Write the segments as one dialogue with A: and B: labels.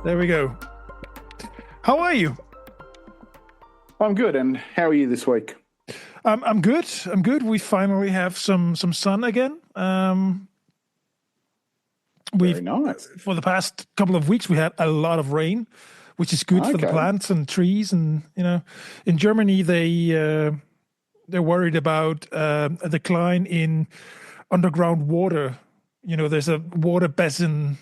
A: There we go. How are you?
B: I'm good, and how are you this week?
A: I'm good. I'm good. We finally have some sun again.
B: Very nice.
A: For the past couple of weeks we had a lot of rain, which is good for the plants and trees. And in Germany they're worried about a decline in underground water. There's a water basin,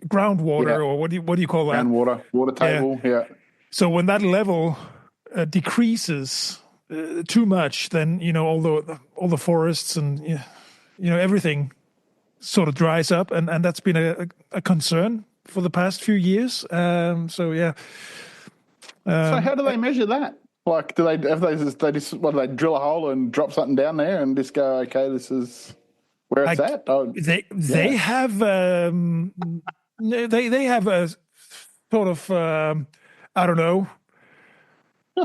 A: groundwater, or what do you call that?
B: Groundwater, water table. Yeah.
A: So when that level decreases too much, then all the forests and everything sort of dries up, and that's been a concern for the past few years. So
B: how do they measure that? Like, do they drill a hole and drop something down there and just go, okay, this is where it's at?
A: They have they have a sort of I don't know.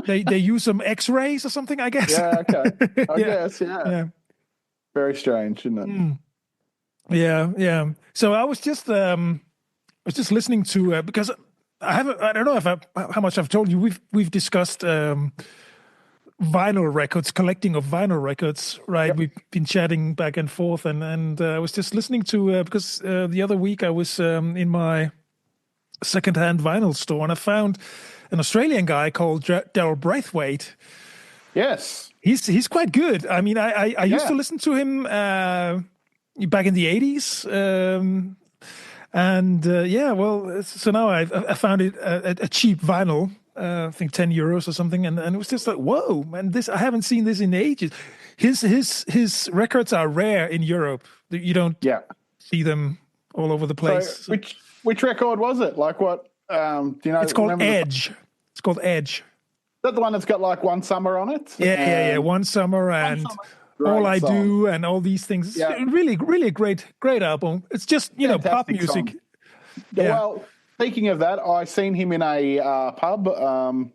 A: They use some X-rays or something, I guess.
B: Yeah, okay. I guess, yeah. Very strange, isn't it?
A: Yeah. So I was just listening to because I don't know how much I've told you. We've discussed vinyl records, collecting of vinyl records, right?
B: Yep.
A: We've been chatting back and forth, and I was just listening to because the other week I was in my secondhand vinyl store, and I found an Australian guy called Daryl Braithwaite.
B: Yes,
A: he's quite good. I mean, I used to listen to him back in the 80s, so now I found it a cheap vinyl. I think €10 or something, and it was just like, whoa, man! I haven't seen this in ages. His records are rare in Europe. You don't see them all over the place.
B: So which record was it? Like what? Do you know?
A: It's called Edge. It's called Edge.
B: Is that the one that's got like One Summer on it?
A: Yeah. One Summer and All I Do and all these things. Yeah. Really, really a great album. It's just pop music.
B: Song. Yeah. Well, speaking of that, I seen him in a pub about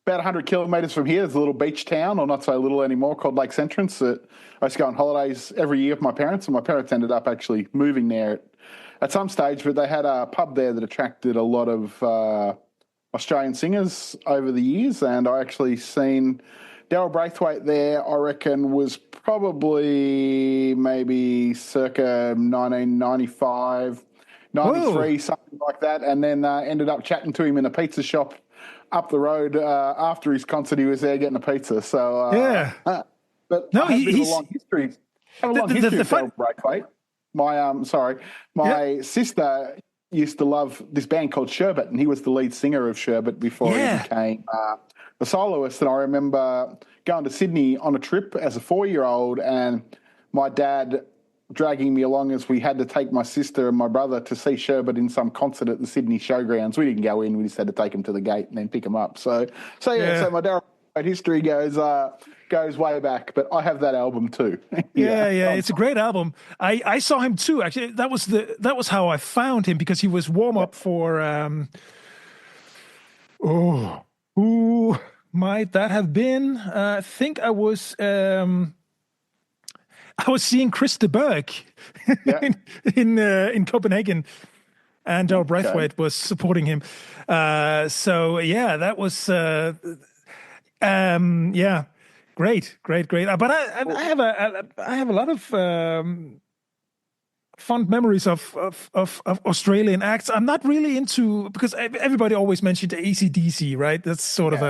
B: 100 kilometres from here. There's a little beach town, or not so little anymore, called Lakes Entrance. I used to go on holidays every year with my parents, and my parents ended up actually moving there at some stage, but they had a pub there that attracted a lot of Australian singers over the years, and I actually seen Daryl Braithwaite there. I reckon was probably maybe circa 1995, 93, something like that, and then ended up chatting to him in a pizza shop up the road after his concert. He was there getting a pizza. So but no, he's a long history. Daryl Braithwaite. My sister used to love this band called Sherbet, and he was the lead singer of Sherbet before he became the soloist. And I remember going to Sydney on a trip as a 4-year-old, and my dad dragging me along as we had to take my sister and my brother to see Sherbet in some concert at the Sydney Showgrounds. We didn't go in; we just had to take him to the gate and then pick him up. So my Daryl history goes way back, but I have that album too.
A: It's a great album. I saw him too. Actually, that was how I found him, because he was warm up for who might that have been? I think I was seeing Chris de Burgh in Copenhagen, and Daryl Braithwaite was supporting him. That was Great. But I have a lot of fond memories of Australian acts. I'm not really into, because everybody always mentioned AC/DC, right? That's sort of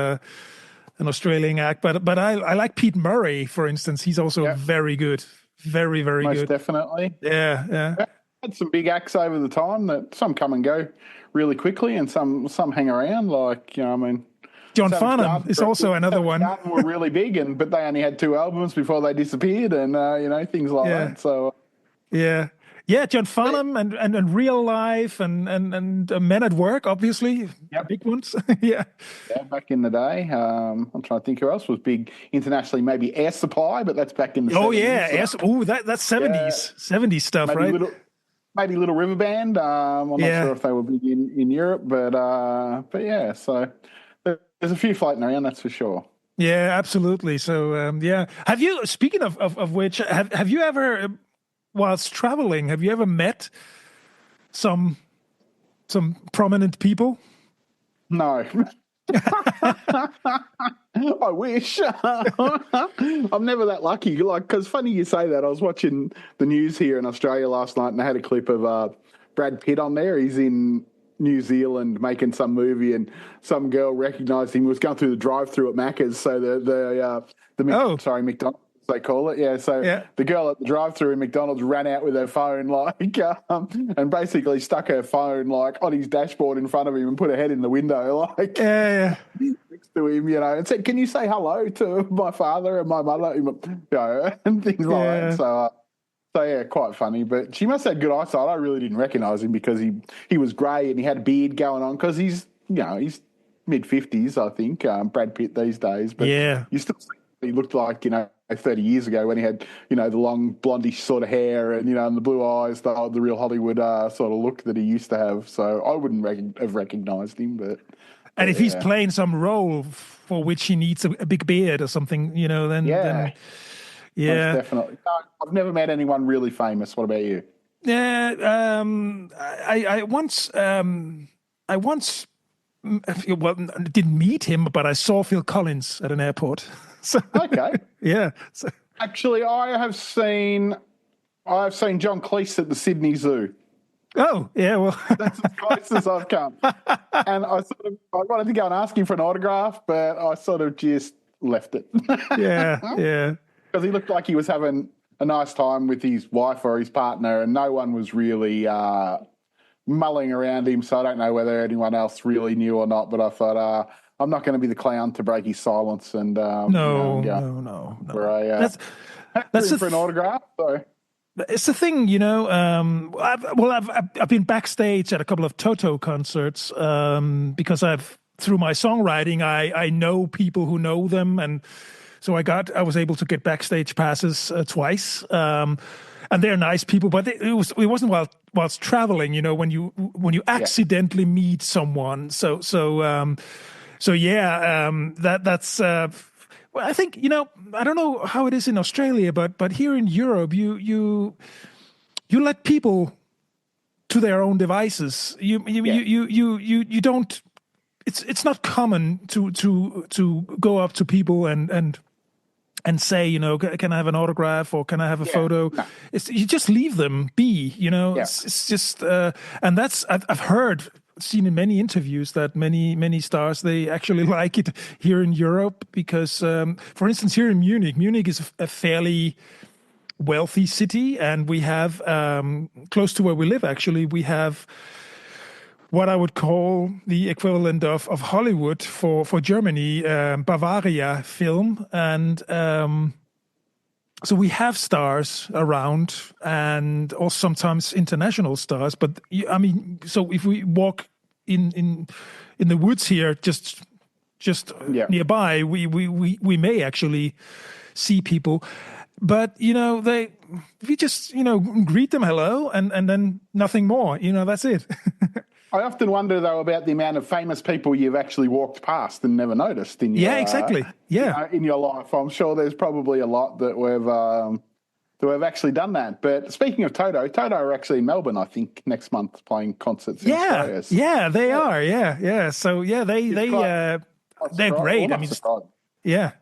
A: an Australian act. But I like Pete Murray, for instance. He's also very good, very, very good.
B: Most definitely.
A: Yeah.
B: Had some big acts over the time that some come and go really quickly, and some hang around. Like
A: John Farnham is also another one.
B: Were really big, but they only had 2 albums before they disappeared, and things like that. So
A: John Farnham and Real Life and Men at Work, obviously, big ones. Yeah,
B: back in the day. I'm trying to think who else was big internationally. Maybe Air Supply, but that's back in the
A: 70s. That's 70s stuff,
B: maybe
A: right?
B: Maybe Little River Band. I'm not sure if they were big in Europe, but yeah. So there's a few floating around, that's for sure.
A: Yeah, absolutely. So, yeah. Have you, speaking of which, have you ever, whilst traveling, have you ever met some prominent people?
B: No. I wish. I'm never that lucky. Like, because funny you say that. I was watching the news here in Australia last night, and I had a clip of Brad Pitt on there. He's in New Zealand making some movie, and some girl recognised him. He was going through the drive-through at Macca's. So
A: Oh,
B: McDonald's, they call it. Yeah. So
A: yeah.
B: the girl at the drive-through in McDonald's ran out with her phone, and basically stuck her phone like on his dashboard in front of him and put her head in the window, like.
A: Yeah.
B: Next to him, and said, "Can you say hello to my father and my mother?" And things like that. So yeah, quite funny. But she must have good eyesight. I really didn't recognise him because he was grey and he had a beard going on because he's mid-50s, I think. Brad Pitt these days, but
A: Yeah.
B: you still see he looked like 30 years ago when he had the long blondish sort of hair and and the blue eyes, the real Hollywood sort of look that he used to have. So I wouldn't have recognised him, but.
A: And if he's playing some role for which he needs a big beard or something, then
B: Yeah,
A: yeah,
B: most definitely. No, I've never met anyone really famous. What about you?
A: yeah. I once, well, didn't meet him, but I saw Phil Collins at an airport. So
B: Okay.
A: yeah. So,
B: Actually, I have seen John Cleese at the Sydney Zoo.
A: oh yeah, well,
B: That's as close as I've come. And I wanted to go and ask him for an autograph, but I sort of just left it.
A: yeah.
B: Because he looked like he was having a nice time with his wife or his partner, and no one was really mulling around him. So I don't know whether anyone else really knew or not. But I thought I'm not going to be the clown to break his silence. And
A: no.
B: Where I
A: That's
B: for an autograph. So.
A: It's the thing, I've been backstage at a couple of Toto concerts because through my songwriting, I know people who know them, and so I was able to get backstage passes twice, and they're nice people, but it wasn't whilst traveling, when you accidentally meet someone, that's. Well, I think I don't know how it is in Australia, but here in Europe, you let people to their own devices. You don't. It's not common to go up to people and say, can I have an autograph or can I have a photo?
B: No.
A: You just leave them be.
B: Yeah.
A: It's just and that's I've seen in many interviews that many stars, they actually like it here in Europe because for instance here in Munich is a fairly wealthy city, and we have close to where we live actually we have what I would call the equivalent of Hollywood for Germany, Bavaria film, and so we have stars around, and also sometimes international stars. But so if we walk in the woods here, just nearby, we may actually see people. But we just greet them hello, and then nothing more. That's it.
B: I often wonder, though, about the amount of famous people you've actually walked past and never noticed in your
A: exactly.
B: In your life. I'm sure there's probably a lot that we've actually done that. But speaking of Toto are actually in Melbourne, I think, next month playing concerts in Australia.
A: Yeah, they are. Yeah. So they're great. I mean, yeah.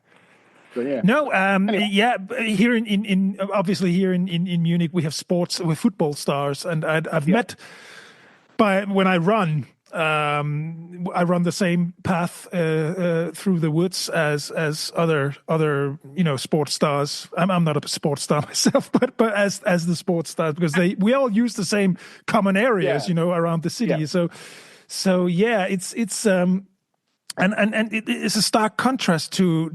B: So, yeah.
A: No,
B: anyway.
A: Here in obviously here in Munich we have sports with football stars, and I've met. But when I run the same path through the woods as other sports stars. I'm not a sports star myself, but as the sports stars, because we all use the same common areas, around the city.
B: Yeah.
A: So yeah, it's and it is a stark contrast to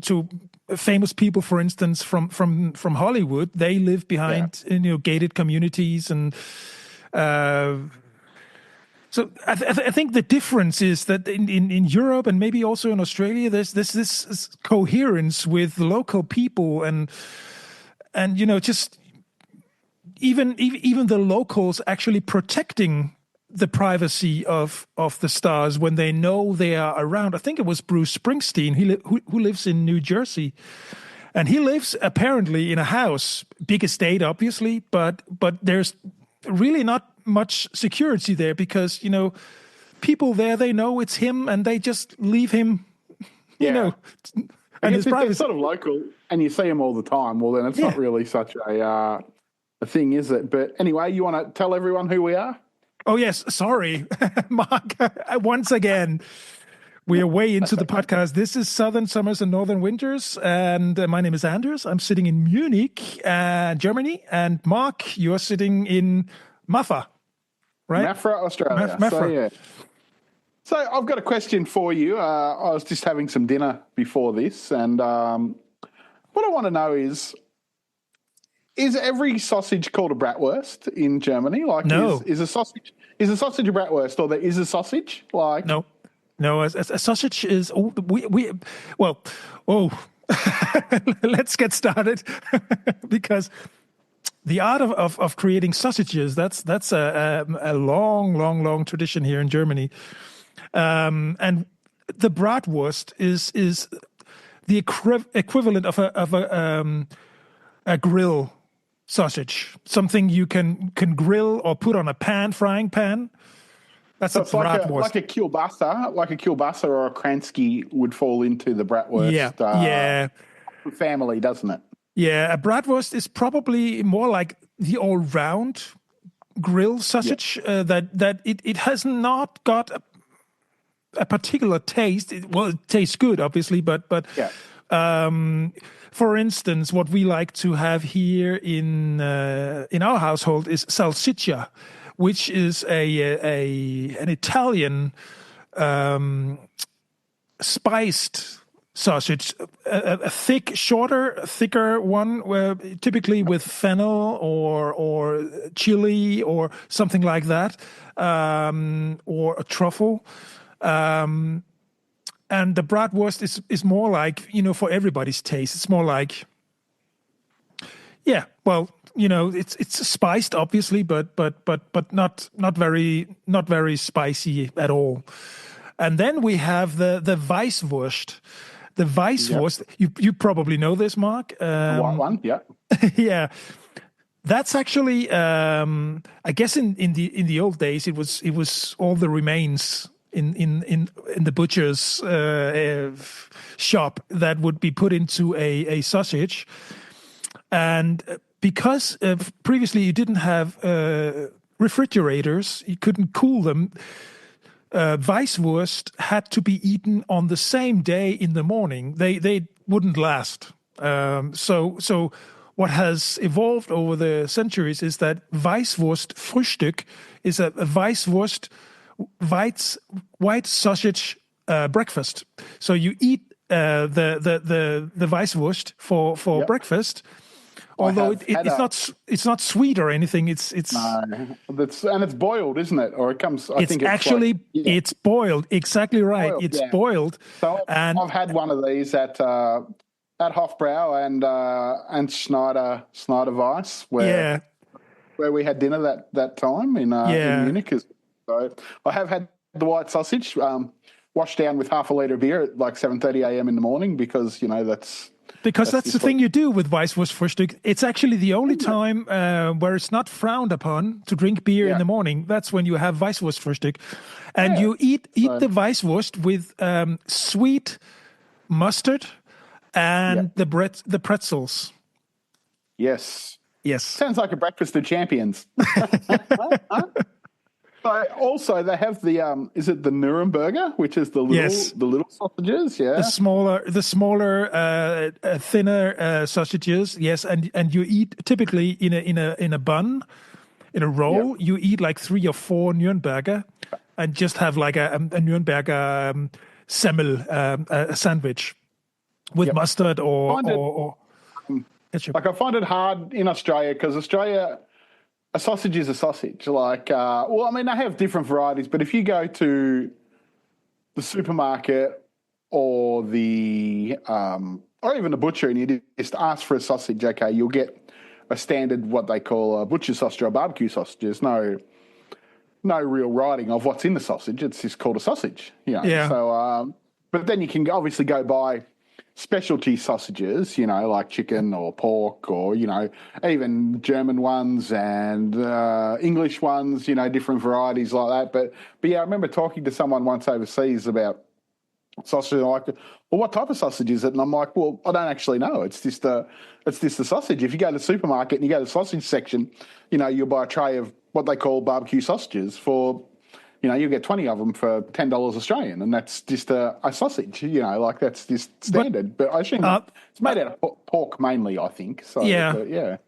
A: famous people, for instance, from Hollywood. They live behind gated communities and. So I think the difference is that in Europe and maybe also in Australia, there's this coherence with local people and just even the locals actually protecting the privacy of the stars when they know they are around. I think it was Bruce Springsteen who lives in New Jersey, and he lives apparently in a house, big estate, obviously, but there's really not much security there because people there, they know it's him and they just leave him,
B: and his privacy. If they're sort of local and you see him all the time, well, then it's not really such a thing, is it? But anyway, you want to tell everyone who we are?
A: Oh, yes. Sorry, Mark. Once again, we are way into the podcast. This is Southern Summers and Northern Winters. And my name is Andreas. I'm sitting in Munich, Germany. And Mark, you're sitting in Maffra, right?
B: Maffra, Australia.
A: Maffra.
B: So I've got a question for you. I was just having some dinner before this. And what I want to know is every sausage called a bratwurst in Germany? Like,
A: no.
B: Is a sausage a bratwurst, or there is a sausage? Like,
A: no, a sausage is. Let's get started because the art of creating sausages that's a long tradition here in Germany, and the bratwurst is the equivalent of a grill sausage, something you can grill or put on a frying pan. That's so a bratwurst.
B: Like a kielbasa or a kransky would fall into the bratwurst family, doesn't it?
A: Yeah, a bratwurst is probably more like the all-round grill sausage. That it has not got a particular taste. It tastes good, obviously, but for instance, what we like to have here in our household is salsiccia, which is an Italian spiced sausage, a thicker one, typically with fennel or chili or something like that, or a truffle. And the bratwurst is more like, for everybody's taste. It's more like, it's spiced, obviously, but not very spicy at all. And then we have the Weißwurst. The Weißwurst, you probably know this, Mark.
B: The white one, yeah.
A: Yeah. That's actually, I guess in the old days, it was all the remains in the butcher's shop that would be put into a sausage. And because previously you didn't have refrigerators, you couldn't cool them, Weißwurst had to be eaten on the same day in the morning. They wouldn't last. So what has evolved over the centuries is that Weißwurst Frühstück is a Weißwurst white sausage breakfast. So you eat the Weißwurst for breakfast. Although it's not sweet or anything. It's
B: and it's boiled, isn't it? Or it comes.
A: It's boiled. Exactly right. It's boiled.
B: So I've had one of these at Hofbrau and Schneider Weiss where we had dinner that time in Munich. So I have had the white sausage washed down with half a litre of beer at like 7:30 a.m. in the morning because that's
A: the thing you do with Weißwurst Frühstück. It's actually the only time where it's not frowned upon to drink beer in the morning. That's when you have Weißwurst Frühstück. And you eat the Weißwurst with sweet mustard and the pretzels.
B: Yes.
A: Yes.
B: Sounds like a breakfast of champions. Also, they have the is it the Nuremberger, which is the little sausages,
A: the smaller, thinner sausages, yes, and you eat typically in a bun, in a roll. You eat like 3 or 4 Nürnberger, and just have like a Nürnberger semmel, a sandwich with mustard or.
B: Like I find it hard in Australia because Australia. A sausage is a sausage. Like, they have different varieties, but if you go to the supermarket or or even a butcher and you just ask for a sausage, okay, you'll get a standard what they call a butcher sausage or a barbecue sausage. There's no no real writing of what's in the sausage. It's just called a sausage,
A: Yeah.
B: So, but then you can obviously go buy specialty sausages, like chicken or pork or, even German ones and English ones, different varieties like that. But yeah, I remember talking to someone once overseas about sausage. Like, well, what type of sausage is it? And I'm like, well, I don't actually know. It's just the sausage. If you go to the supermarket and you go to the sausage section, you'll buy a tray of what they call barbecue sausages for, you'll get 20 of them for $10 Australian, and that's just a sausage, like that's just standard. But I assume it's made out of pork mainly, I think. So,
A: yeah.
B: But, yeah.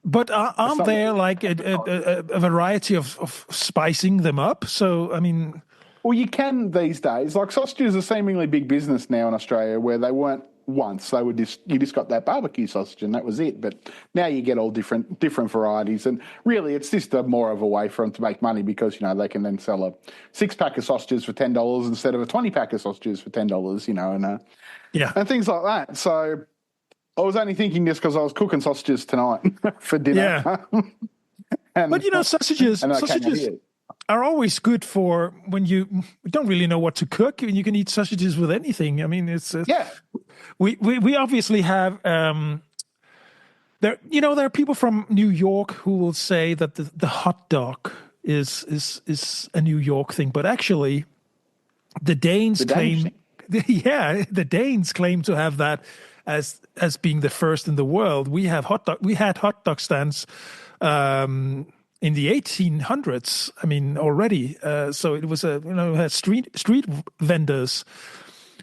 A: But aren't there like a variety of spicing them up? So, I mean...
B: Well, you can these days. Like sausages are seemingly big business now in Australia, where they weren't once. They were you just got that barbecue sausage and that was it. But now you get all different varieties, and really it's just more of a way for them to make money because they can then sell a 6-pack of sausages for $10 instead of a 20-pack of sausages for $10. And things like that. So I was only thinking this because I was cooking sausages tonight for dinner.
A: Yeah. But sausages are always good for when you don't really know what to cook, and you can eat sausages with anything. I mean, it's we obviously have there are people from New York who will say that the hot dog is a New York thing, but actually the Danes claim the Danes claim to have that as being the first in the world. We had hot dog stands in the 1800s, I mean, already. So it was had street vendors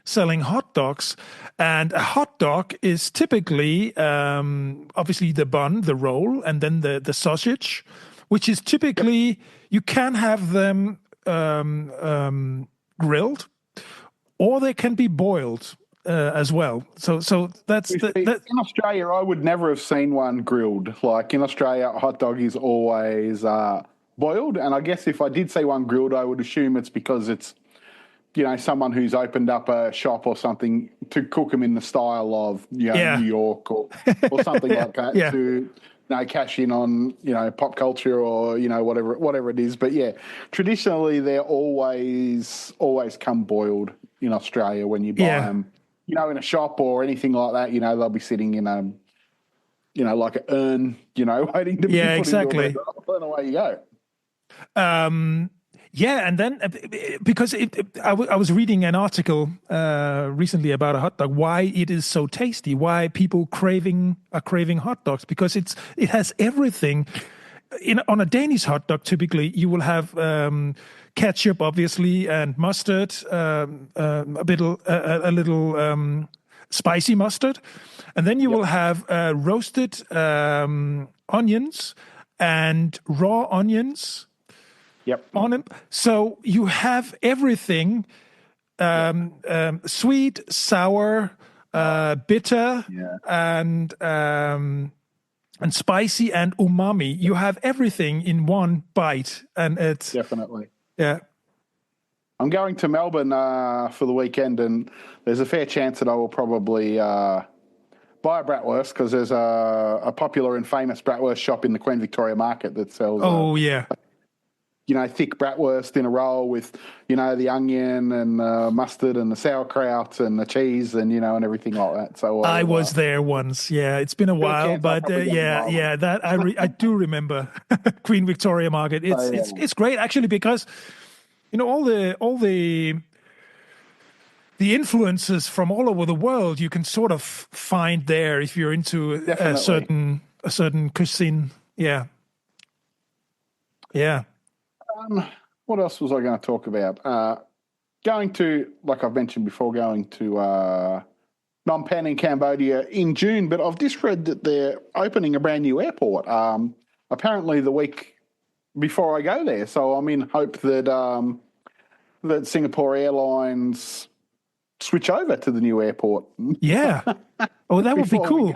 A: selling hot dogs. And a hot dog is typically, obviously, the bun, the roll, and then the sausage, which is typically, you can have them grilled, or they can be boiled. As well, so that's
B: in Australia. I would never have seen one grilled. Like in Australia, a hot dog is always boiled, and I guess if I did see one grilled, I would assume it's because it's someone who's opened up a shop or something to cook them in the style of New York or something like that to cash in on pop culture or whatever it is. But yeah, traditionally they're always come boiled in Australia when you buy them. In a shop or anything like that, they'll be sitting in like an urn, waiting to be put
A: exactly.
B: into a bed, and away you go.
A: And then because I was reading an article recently about a hot dog, why it is so tasty, why people are craving hot dogs, because it has everything. On a Danish hot dog, typically you will have ketchup, obviously, and mustard, a little spicy mustard, and then you will have roasted onions and raw onions. On them. So you have everything: sweet, sour, bitter, and spicy and umami. You have everything in one bite, and it's
B: definitely.
A: Yeah.
B: I'm going to Melbourne for the weekend, and there's a fair chance that I will probably buy a bratwurst because there's a popular and famous bratwurst shop in the Queen Victoria Market that sells. Thick bratwurst in a roll with, the onion and mustard and the sauerkraut and the cheese and, and everything like that. So
A: I was there once. Yeah, it's been a while, but that I do remember Queen Victoria Market. It's great actually because, all the influences from all over the world you can sort of find there if you're into a certain cuisine. Yeah. Yeah.
B: What else was I going to talk about? Going to, like I've mentioned before, going to Phnom Penh in Cambodia in June, but I've just read that they're opening a brand new airport, apparently the week before I go there. So I'm in hope that that Singapore Airlines switch over to the new airport.
A: Yeah. Oh, that would be cool.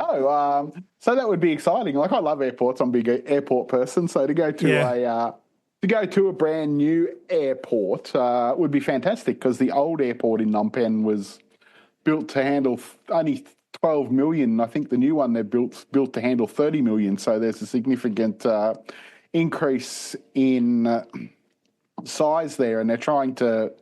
B: So that would be exciting. Like I love airports. I'm a big airport person. So to go to a brand new airport would be fantastic because the old airport in Phnom Penh was built to handle only 12 million. I think the new one they've built to handle 30 million. So there's a significant increase in size there, and they're trying to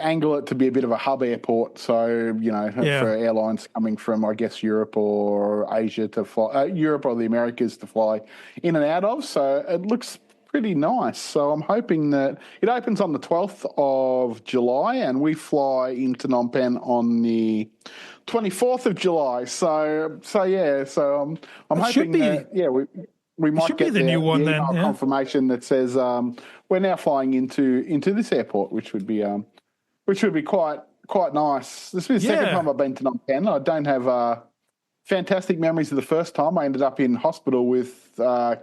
B: angle it to be a bit of a hub airport. So, for airlines coming from, I guess, Europe or Asia to fly, Europe or the Americas to fly in and out of. So it looks pretty nice. So I'm hoping that it opens on the 12th of July, and we fly into Phnom Penh on the 24th of July. So I'm hoping that, we might get
A: the new one then,
B: confirmation that says we're now flying into this airport, which would be quite nice. This is the second time I've been to Phnom Penh. I don't have fantastic memories of the first time. I ended up in hospital with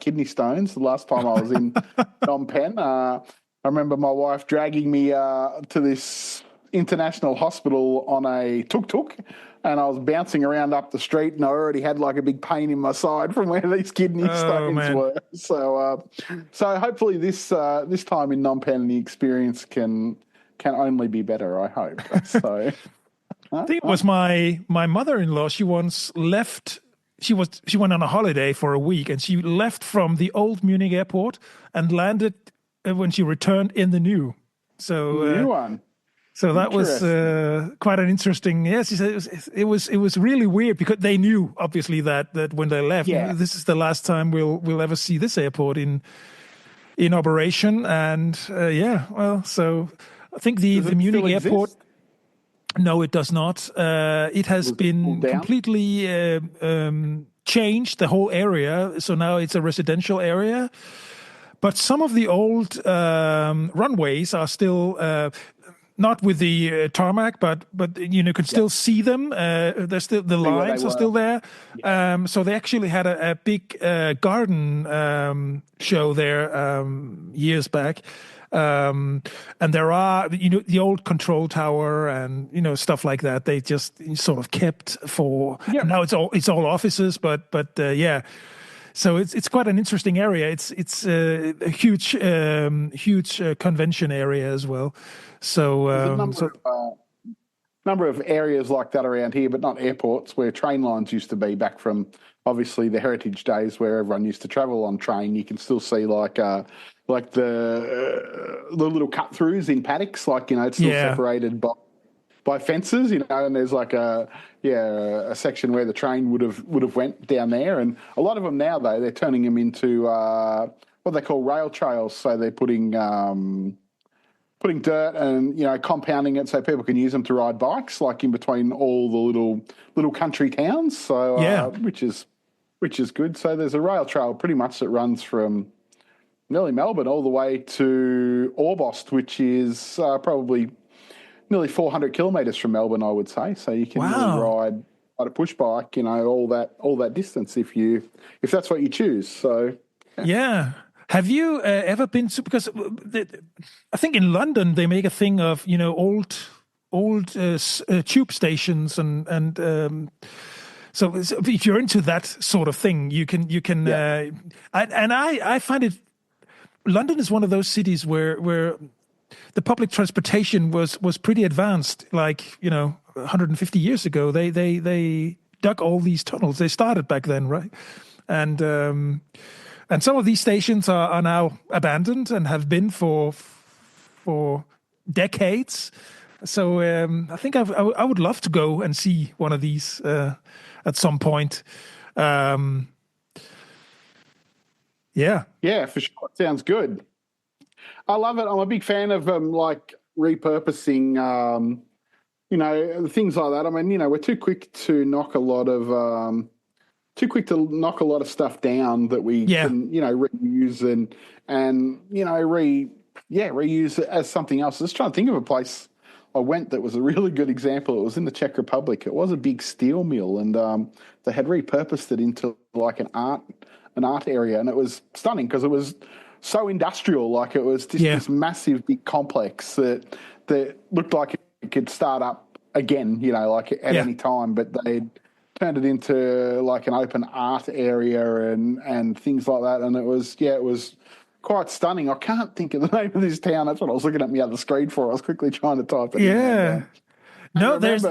B: kidney stones the last time I was in Phnom Penh. I remember my wife dragging me to this international hospital on a tuk-tuk, and I was bouncing around up the street, and I already had like a big pain in my side from where these kidney stones were. So hopefully this time in Phnom Penh, the experience can only be better, I hope. So
A: I think it was my mother-in-law. She once left. She went on a holiday for a week, and she left from the old Munich airport and landed when she returned in the new. So
B: new one.
A: So that was quite an interesting. Yes, he said it was really weird because they knew obviously that when they left, this is the last time we'll ever see this airport in operation. And so I think the Munich airport. No, it does not. It has been completely changed, the whole area. So now it's a residential area. But some of the old runways are still not with the tarmac, but you could still see them. There's still the lines are still there. Yeah. So they actually had a big garden show there years back. And there are, the old control tower and, stuff like that. They just sort of kept for, now it's all offices, but so it's quite an interesting area. It's a huge convention area as well. So
B: there's a number of areas like that around here, but not airports, where train lines used to be back from obviously the heritage days where everyone used to travel on train. You can still see like the little cut throughs in paddocks, it's still separated by fences, and there's like a section where the train would have went down there. And a lot of them now, though, they're turning them into what they call rail trails. So they're putting dirt and compounding it so people can use them to ride bikes, like in between all the little country towns. So which is good. So there's a rail trail pretty much that runs from nearly Melbourne all the way to Orbost, which is probably nearly 400 kilometres from Melbourne, I would say. So you can really ride a push bike, all that distance if that's what you choose. So
A: yeah. Have you ever been to? Because I think in London they make a thing of old tube stations and. So if you're into that sort of thing, you can. I find it. London is one of those cities where the public transportation was pretty advanced. Like 150 years ago, they dug all these tunnels. They started back then, right? And some of these stations are now abandoned and have been for decades. So I think I would love to go and see one of these at some point. Yeah,
B: for sure. It sounds good. I love it. I'm a big fan of repurposing, things like that. I mean, we're too quick to knock a lot of stuff down that we can, reuse and reuse it as something else. Just trying to think of a place I went that was a really good example. It was in the Czech Republic. It was a big steel mill, and they had repurposed it into like an art area, and it was stunning because it was so industrial. Like it was just this massive big complex that looked like it could start up again, at any time, but they'd turned it into like an open art area and things like that. And it was quite stunning. I can't think of the name of this town. That's what I was looking at the other screen for. I was quickly trying to type it in.
A: Yeah. No, there's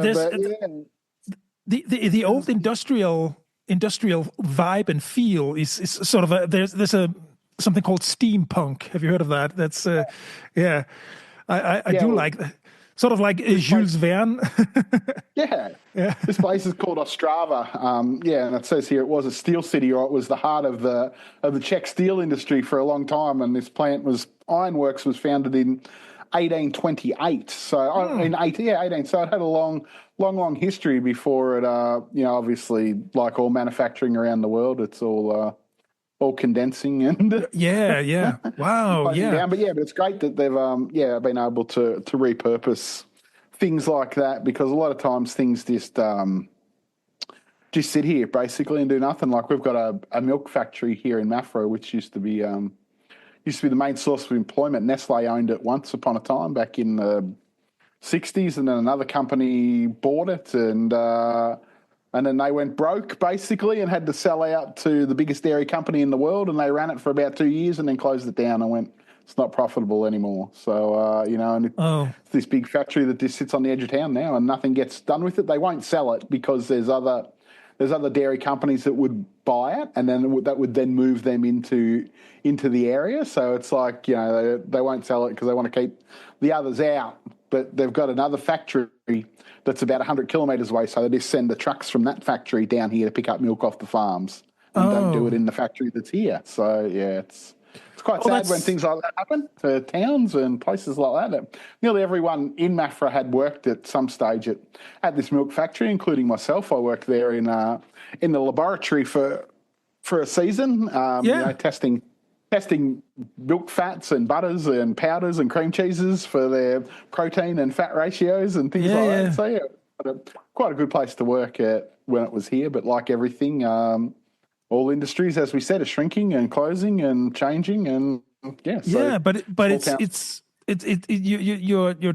A: the old industrial vibe and feel is sort of there's a something called steampunk. Have you heard of that? That's yeah. I do like that. Sort of like Jules Verne.
B: Yeah. This place is called Ostrava. And it says here it was a steel city, or it was the heart of the Czech steel industry for a long time. And this ironworks was founded in 1828. So in 18. So it had a long history before it. Obviously, like all manufacturing around the world, it's all condensing and
A: wow,
B: down. But it's great that they've been able to repurpose things like that, because a lot of times things just sit here basically and do nothing. Like we've got a milk factory here in Maffra, which used to be the main source of employment. Nestle owned it once upon a time back in the 60s, and then another company bought it, and then they went broke, basically, and had to sell out to the biggest dairy company in the world, and they ran it for about 2 years and then closed it down and went, it's not profitable anymore. So, and it's this big factory that just sits on the edge of town now, and nothing gets done with it. They won't sell it because there's other dairy companies that would buy it, and then that would then move them into the area. So it's like, they won't sell it because they want to keep the others out. But they've got another factory that's about 100 kilometres away, so they just send the trucks from that factory down here to pick up milk off the farms and don't do it in the factory that's here. So, it's quite sad when things like that happen to towns and places like that. Nearly everyone in Maffra had worked at some stage at this milk factory, including myself. I worked there in the laboratory for a season, testing milk fats and butters and powders and cream cheeses for their protein and fat ratios and things like that. So, quite a good place to work at when it was here. But like everything, all industries, as we said, are shrinking and closing and changing, and
A: you're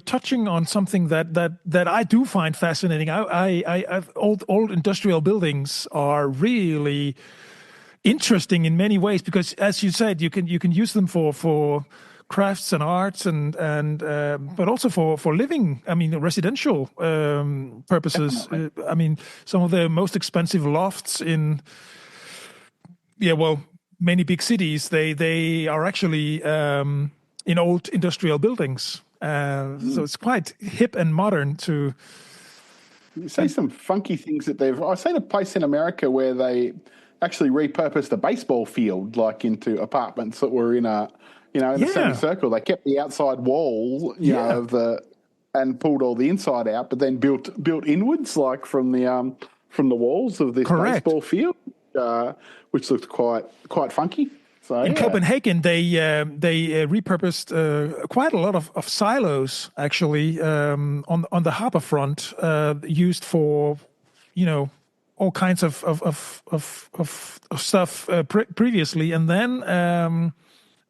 A: touching on something that I do find fascinating. I've old industrial buildings are really interesting in many ways, because, as you said, you can use them for crafts and arts and but also for living. I mean, residential purposes. I mean, some of the most expensive lofts in many big cities, they are actually in old industrial buildings. So it's quite hip and modern to
B: say some funky things that I've seen a place in America where they actually repurposed a baseball field like into apartments that were in a semicircle. They kept the outside wall, and pulled all the inside out, but then built inwards, like from the walls of this baseball field, which looked quite funky. So,
A: in Copenhagen, they repurposed quite a lot of silos, actually, on the harbour front, used for all kinds of stuff previously, and then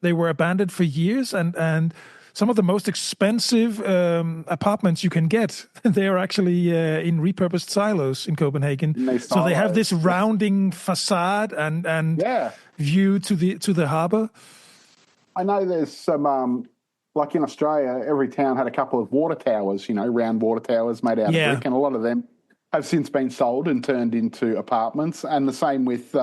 A: they were abandoned for years, and some of the most expensive apartments you can get, they are actually in repurposed silos in Copenhagen. So they have this rounding facade and view to the harbour.
B: I know there's some, like in Australia, every town had a couple of water towers, round water towers made out of brick, and a lot of them have since been sold and turned into apartments. And the same with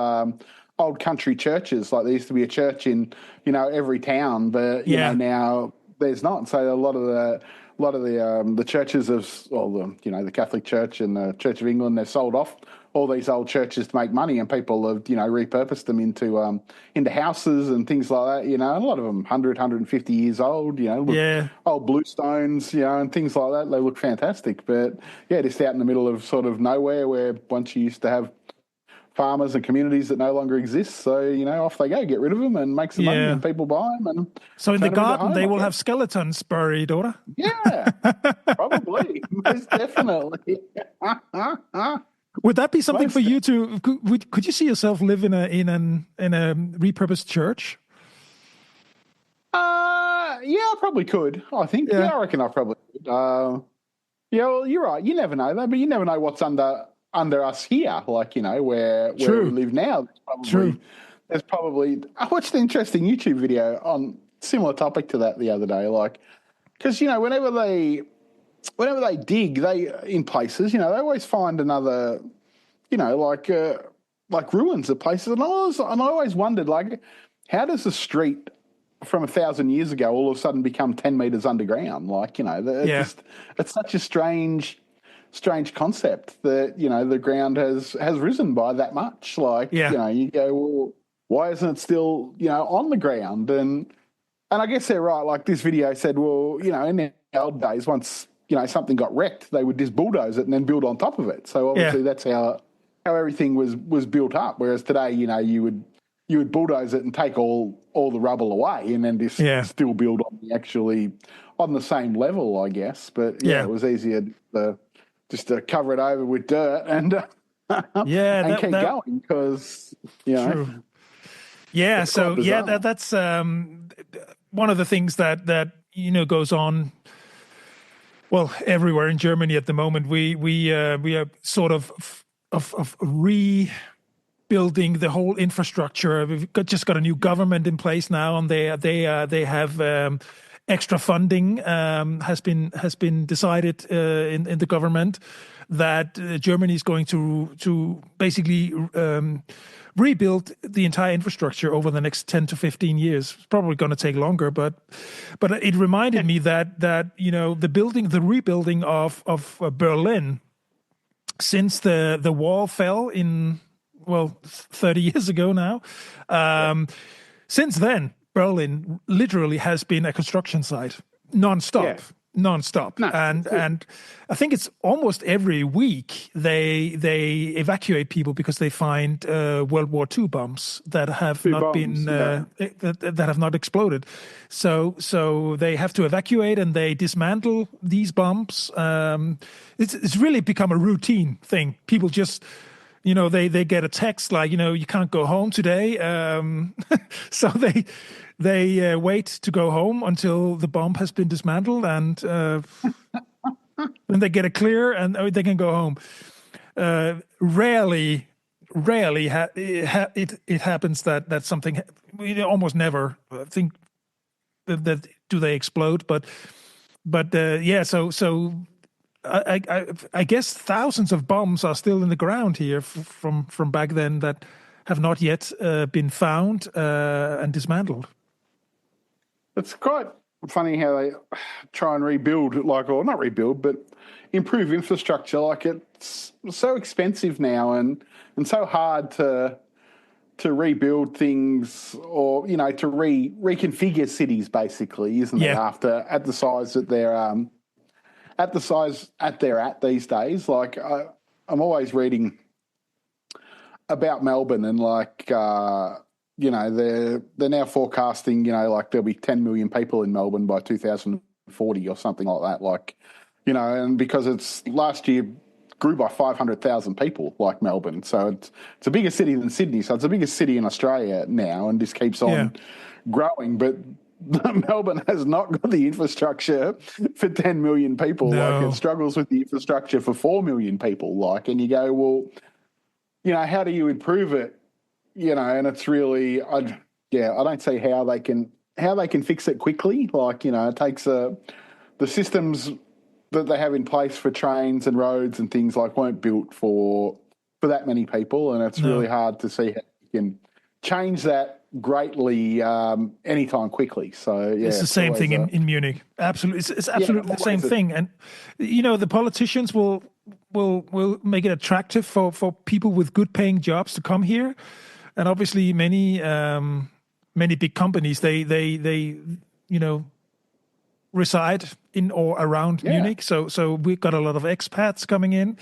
B: old country churches. Like there used to be a church in, every town, but now there's not. So a lot of the churches of, the Catholic Church and the Church of England, they've sold off all these old churches to make money, and people have, repurposed them into houses and things like that. A lot of them 100, 150 years old. Old bluestones, and things like that. They look fantastic, but just out in the middle of sort of nowhere, where once you used to have farmers and communities that no longer exist. So, off they go, get rid of them and make some money, and people buy them. And
A: so in the garden, they will have skeletons buried, or?
B: Yeah, probably. Most definitely.
A: Would that be something for you to? Could you see yourself live in a repurposed church?
B: I probably could. I think. Yeah, I reckon I probably could. Well, you're right. You never know though, but you never know what's under us here. Like where we live now. There's probably. I watched an interesting YouTube video on similar topic to that the other day. Like, because whenever they dig, in places, they always find another, like ruins of places. And I always wondered, like, how does the street from 1,000 years ago all of a sudden become 10 meters underground? Like, it's such a strange concept that, the ground has risen by that much. Like, you go, well, why isn't it still, on the ground? And I guess they're right. Like this video said, well, in the old days, once, something got wrecked, they would just bulldoze it and then build on top of it. So obviously that's how everything was built up. Whereas today, you would bulldoze it and take all the rubble away and then just still build on the same level, I guess. But it was easier to cover it over with dirt and keep going because
A: True. Yeah. So that's one of the things that goes on. Well, everywhere in Germany at the moment, we are sort of rebuilding the whole infrastructure. We've just got a new government in place now, and they have extra funding has been decided in the government that Germany is going to basically rebuild the entire infrastructure over the next 10 to 15 years. It's probably going to take longer, but it reminded me that the rebuilding of Berlin since the wall fell in 30 years ago now. Since then, Berlin literally has been a construction site nonstop. No, and I think it's almost every week they evacuate people because they find World War II bombs that have that have not exploded. So they have to evacuate and they dismantle these bombs. It's really become a routine thing. People just they get a text like you can't go home today, so they wait to go home until the bomb has been dismantled, and then they get a clear and they can go home. Rarely it happens that something. Almost never. I think that do they explode, but So I guess thousands of bombs are still in the ground here from back then that have not yet been found and dismantled.
B: It's quite funny how they try and rebuild, or not rebuild, but improve infrastructure. Like it's so expensive now and so hard to rebuild things or to reconfigure cities basically, isn't it? At the size that they're at these days. Like I'm always reading about Melbourne and they're now forecasting, there'll be 10 million people in Melbourne by 2040 or something like that. And because it's last year grew by 500,000 people like Melbourne. So it's a bigger city than Sydney. So it's the biggest city in Australia now and just keeps on growing. But Melbourne has not got the infrastructure for 10 million people. No. It struggles with the infrastructure for 4 million people. And you go, well, how do you improve it? And it's really, I don't see how they can fix it quickly. It takes the systems that they have in place for trains and roads and things weren't built for that many people, and it's really hard to see how you can change that greatly anytime quickly. So
A: it's the same thing in Munich. Absolutely, it's absolutely the same thing. And the politicians will make it attractive for people with good paying jobs to come here. And obviously, many big companies they reside in or around Munich. So we've got a lot of expats coming in,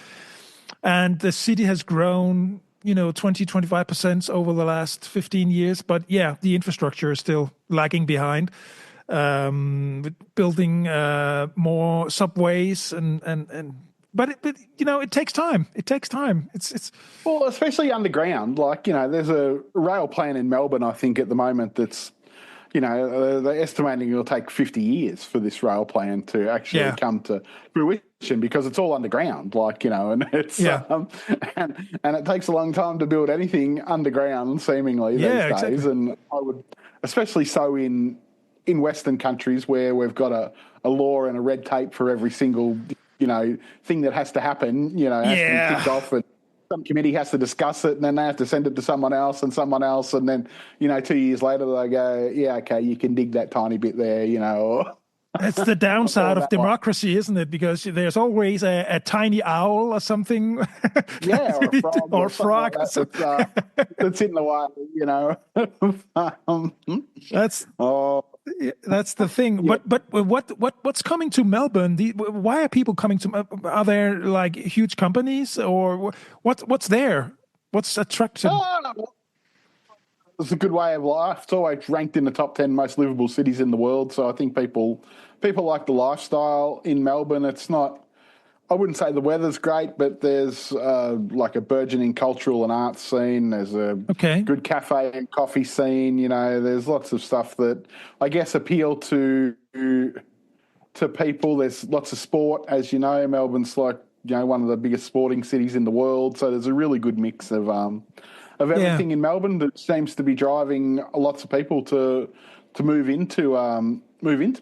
A: and the city has grown 20-25% over the last 15 years. But the infrastructure is still lagging behind. Building more subways But it takes time. It takes time. It's
B: well, especially underground. There's a rail plan in Melbourne, I think, at the moment that's, they're estimating it'll take 50 years for this rail plan to actually come to fruition because it's all underground. And it's and it takes a long time to build anything underground, seemingly these days. Exactly. And I would, especially so in Western countries where we've got a law and a red tape for every single thing that has to happen, has to be ticked off. And some committee has to discuss it, and then they have to send it to someone else, and then 2 years later they go, yeah, okay, you can dig that tiny bit there,
A: That's the downside of democracy, isn't it? Because there's always a tiny owl or something.
B: Yeah, or a frog.
A: Or frog.
B: Like that's in the way,
A: That's the thing. Yeah. But what's coming to Melbourne? Why are people coming to? Are there like huge companies, or what's there? What's attractive?
B: It's a good way of life. It's always ranked in the top 10 most livable cities in the world. So I think people like the lifestyle in Melbourne. It's not, I wouldn't say the weather's great, but there's like a burgeoning cultural and arts scene. There's a good cafe and coffee scene. There's lots of stuff that I guess appeal to people. There's lots of sport, as you know. Melbourne's like one of the biggest sporting cities in the world. So there's a really good mix of everything in Melbourne that seems to be driving lots of people to move into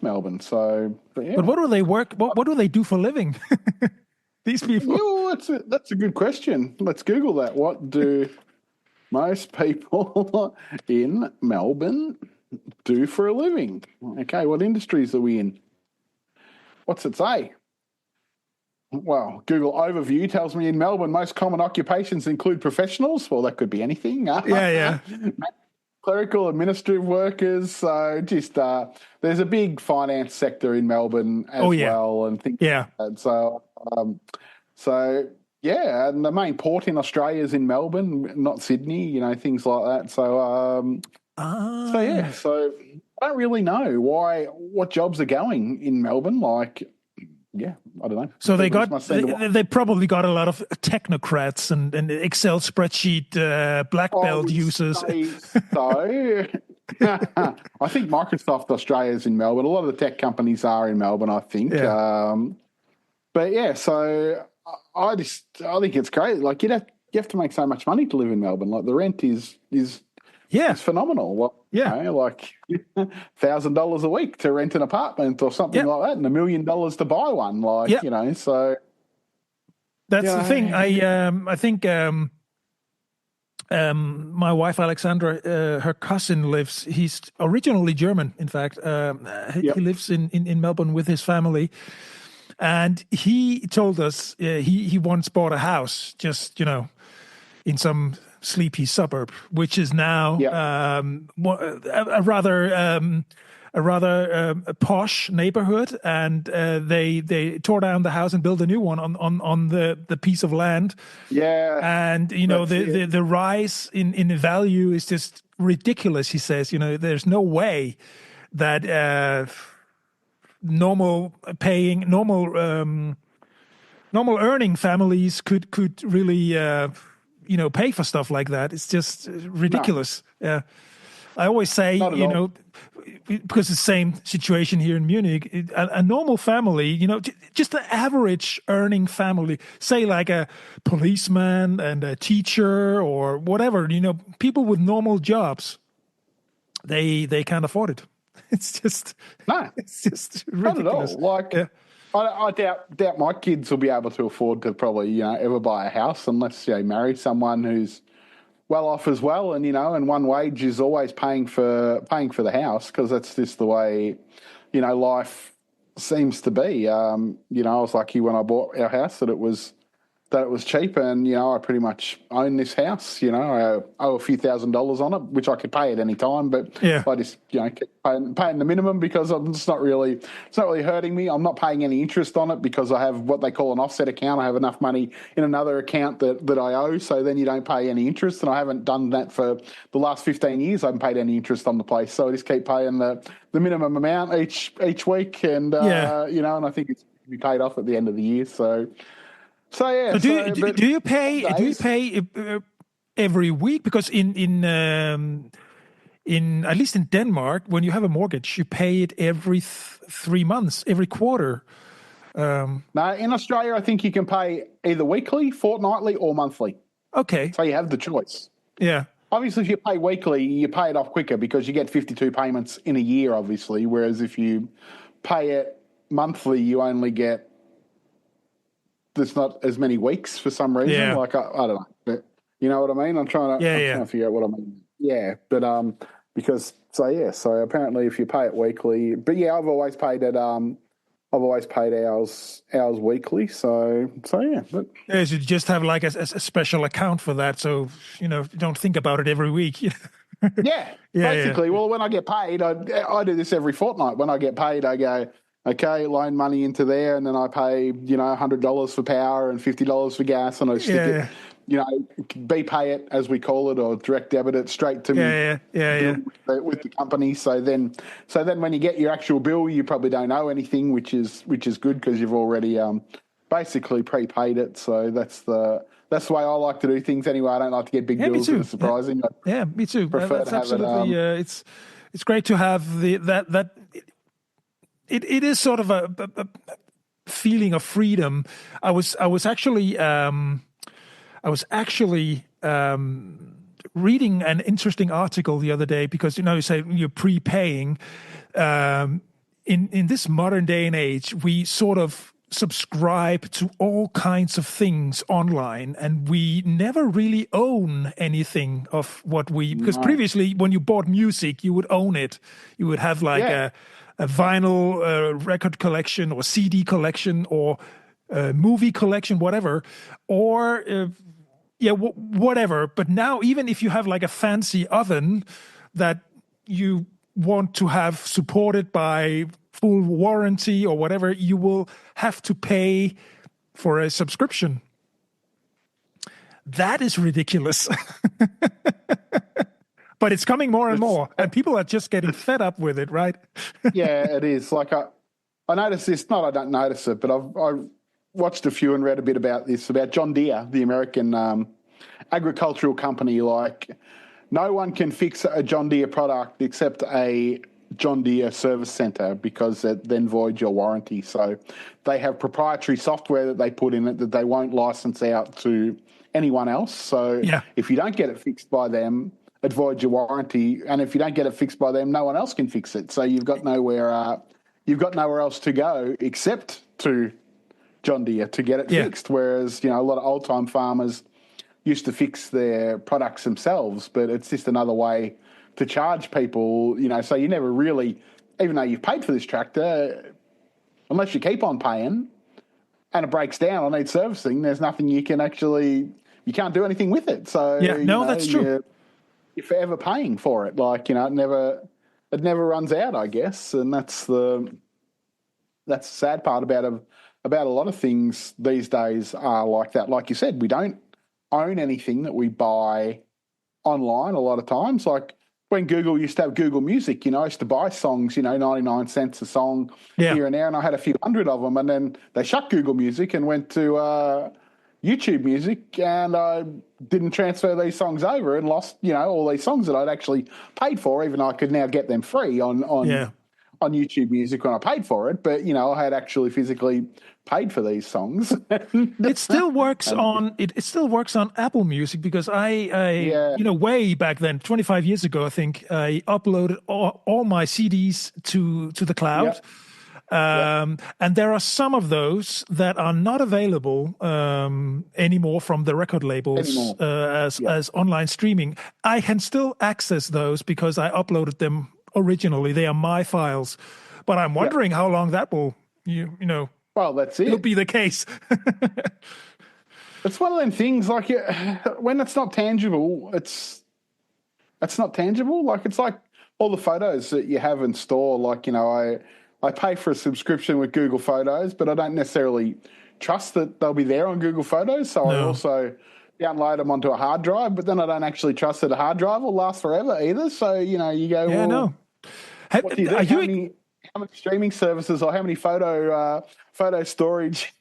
B: Melbourne. So,
A: but what do they work? What do they do for a living? These people.
B: That's a good question. Let's Google that. What do most people in Melbourne do for a living? Okay, what industries are we in? What's it say? Well, Google overview tells me in Melbourne, most common occupations include professionals. Well, that could be anything.
A: Yeah.
B: Clerical, administrative workers. So just there's a big finance sector in Melbourne as well, and things.
A: Yeah.
B: Like that. So and the main port in Australia is in Melbourne, not Sydney. Things like that. So So I don't really know what jobs are going in Melbourne. Like. Yeah, I don't know.
A: So they probably got a lot of technocrats and Excel spreadsheet black belt users.
B: So I think Microsoft Australia is in Melbourne. A lot of the tech companies are in Melbourne, I think. Yeah. So I think it's great. Like you have to make so much money to live in Melbourne. Like the rent is it's phenomenal. Well, like $1,000 a week to rent an apartment or something like that, and $1 million to buy one. Like so
A: that's the thing. I think my wife Alexandra, her cousin lives. He's originally German, in fact. He lives in Melbourne with his family, and he told us he once bought a house just in some sleepy suburb, which is now a rather posh neighborhood, and they tore down the house and built a new one on the piece of land. Yeah, and the rise in the value is just ridiculous. He says, there's no way that normal earning families could really pay for stuff like that. It's just ridiculous. No. Yeah. I always say, because it's the same situation here in Munich, a normal family, just an average earning family, say like a policeman and a teacher or whatever, people with normal jobs, they can't afford it. It's just ridiculous.
B: Not at all. Like, I doubt my kids will be able to afford to probably, ever buy a house unless they marry someone who's well off as well. And, and one wage is always paying for the house, because that's just the way, life seems to be. I was lucky when I bought our house that it was cheap, and I pretty much own this house. I owe a few $1,000s on it, which I could pay at any time, but I just keep paying the minimum because it's not really hurting me. I'm not paying any interest on it because I have what they call an offset account. I have enough money in another account that I owe, so then you don't pay any interest. And I haven't done that for the last 15 years. I haven't paid any interest on the place, so I just keep paying the minimum amount each week, and and I think it's to be paid off at the end of the year. So do
A: you pay every week? Because in at least in Denmark, when you have a mortgage, you pay it every 3 months, every quarter.
B: No, in Australia, I think you can pay either weekly, fortnightly, or monthly.
A: Okay.
B: So you have the choice.
A: Yeah.
B: Obviously, if you pay weekly, you pay it off quicker because you get 52 payments in a year, obviously, whereas if you pay it monthly, you only get there's not as many weeks for some reason.
A: Yeah.
B: Like I don't know, but you know what I mean. I'm trying to figure out what I mean. Yeah, but so apparently if you pay it weekly, but yeah, I've always paid ours weekly. So yeah, but
A: yeah, you just have like a special account for that, so you don't think about it every week.
B: yeah, basically. Well, when I get paid, I do this every fortnight. When I get paid, I go, okay, loan money into there, and then I pay $100 for power and $50 for gas, and I stick it, pay it as we call it, or direct debit it straight to me. With the company. So then when you get your actual bill, you probably don't owe anything, which is good because you've already basically prepaid it. So that's the way I like to do things. Anyway, I don't like to get big bills that are surprising.
A: Yeah, me too.
B: Prefer
A: that's
B: to have
A: absolutely. It's great to have that. It is sort of a feeling of freedom. I was actually reading an interesting article the other day because you say you're prepaying. In this modern day and age, we sort of subscribe to all kinds of things online, and we never really own anything of what because previously when you bought music, you would own it. You would have like a vinyl record collection or CD collection or movie collection, whatever, or whatever. But now, even if you have like a fancy oven that you want to have supported by full warranty or whatever, you will have to pay for a subscription. That is ridiculous. But it's coming more and more, and people are just getting fed up with it, right?
B: Yeah, it is. Like I noticed this, I don't notice it, but I watched a few and read a bit about this, about John Deere, the American agricultural company. Like, no one can fix a John Deere product except a John Deere service center because it then voids your warranty. So they have proprietary software that they put in it that they won't license out to anyone else. So if you don't get it fixed by them, it voids your warranty. And if you don't get it fixed by them, no one else can fix it. So you've got nowhere else to go except to John Deere to get it fixed. Whereas, a lot of old time farmers used to fix their products themselves, but it's just another way to charge people, so you never really, even though you've paid for this tractor, unless you keep on paying and it breaks down or needs servicing, there's nothing you can't do anything with it. So
A: that's true.
B: You're forever paying for it. Like, it never runs out, I guess. And that's the sad part about a lot of things these days are like that. Like you said, we don't own anything that we buy online a lot of times. Like when Google used to have Google Music, I used to buy songs, 99 cents a song here and there, and I had a few hundred of them, and then they shut Google Music and went to YouTube Music, and I didn't transfer these songs over and lost, all these songs that I'd actually paid for, even though I could now get them free on YouTube Music when I paid for it. But, I had actually physically paid for these songs.
A: It still works on Apple Music because I way back then, 25 years ago, I think, I uploaded all my CDs to the cloud. And there are some of those that are not available anymore from the record labels as online streaming. I can still access those because I uploaded them originally. They are my files, but I'm wondering how long that will
B: well, that's it.
A: It'll be the case.
B: It's one of them things, like, when it's not tangible, it's not tangible. Like, it's like all the photos that you have in store. Like, I pay for a subscription with Google Photos, but I don't necessarily trust that they'll be there on Google Photos. So I also download them onto a hard drive, but then I don't actually trust that a hard drive will last forever either. So, you go, what do you do? How many streaming services or how many photo storage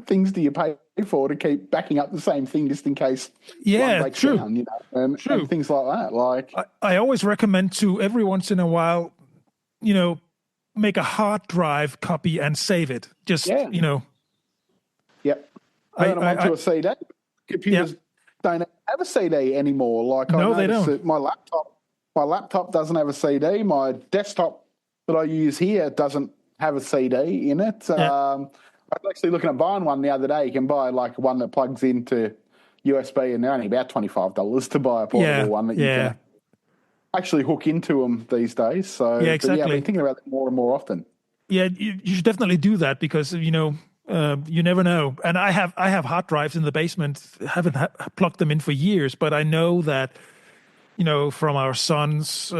B: things do you pay for to keep backing up the same thing just in case one breaks down, and things like that. Like,
A: I always recommend to every once in a while, make a hard drive copy and save it. Just,
B: Yep. Turn them onto a CD. Computers don't have a CD anymore. Like,
A: they don't.
B: My laptop doesn't have a CD. My desktop that I use here doesn't have a CD in it. I was actually looking at buying one the other day. You can buy like one that plugs into USB, and they're only about $25 to buy a portable one that you can actually hook into them these days. So
A: yeah, exactly.
B: But I've been thinking about that more and more often.
A: Yeah, you should definitely do that because you never know. And I have hard drives in the basement. Haven't plugged them in for years, but I know that from our son's